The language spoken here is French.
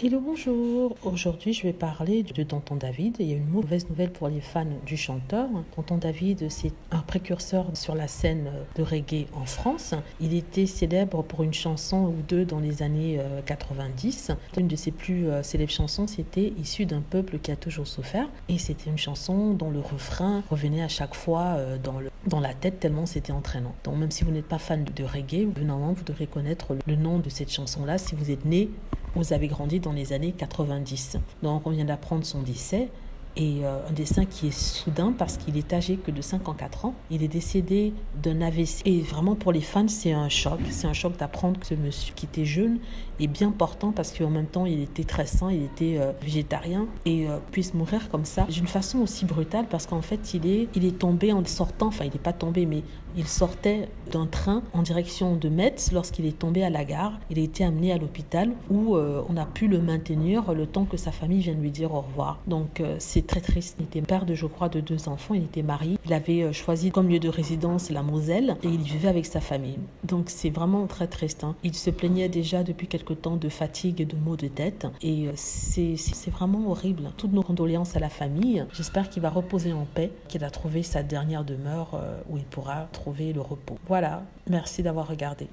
Hello, bonjour. Aujourd'hui, je vais parler de Tonton David. Il y a une mauvaise nouvelle pour les fans du chanteur. Tonton David, c'est un précurseur sur la scène de reggae en France. Il était célèbre pour une chanson ou deux dans les années 90. Une de ses plus célèbres chansons, c'était Issu d'un peuple qui a toujours souffert. Et c'était une chanson dont le refrain revenait à chaque fois dans la tête tellement c'était entraînant. Donc même si vous n'êtes pas fan de reggae, normalement, vous devrez connaître le nom de cette chanson-là si vous êtes né, vous avez grandi dans les années 90. Donc on vient d'apprendre son décès. Et un décès qui est soudain parce qu'il est âgé que de 54 ans. Il est décédé d'un AVC. Et vraiment pour les fans, c'est un choc. C'est un choc d'apprendre que ce monsieur qui était jeune est bien portant parce qu'en même temps, il était très sain, il était végétarien et puisse mourir comme ça d'une façon aussi brutale parce qu'en fait, il est tombé en sortant, enfin il n'est pas tombé, mais il sortait d'un train en direction de Metz lorsqu'il est tombé à la gare. Il a été amené à l'hôpital où on a pu le maintenir le temps que sa famille vienne lui dire au revoir. Donc c'est très triste. Il était père je crois, de 2 enfants. Il était marié. Il avait choisi comme lieu de résidence la Moselle et il vivait avec sa famille. Donc c'est vraiment très triste. Il se plaignait déjà depuis quelque temps de fatigue et de maux de tête. Et c'est vraiment horrible. Toutes nos condoléances à la famille. J'espère qu'il va reposer en paix, qu'il a trouvé sa dernière demeure où il pourra trouver le repos. Voilà. Merci d'avoir regardé.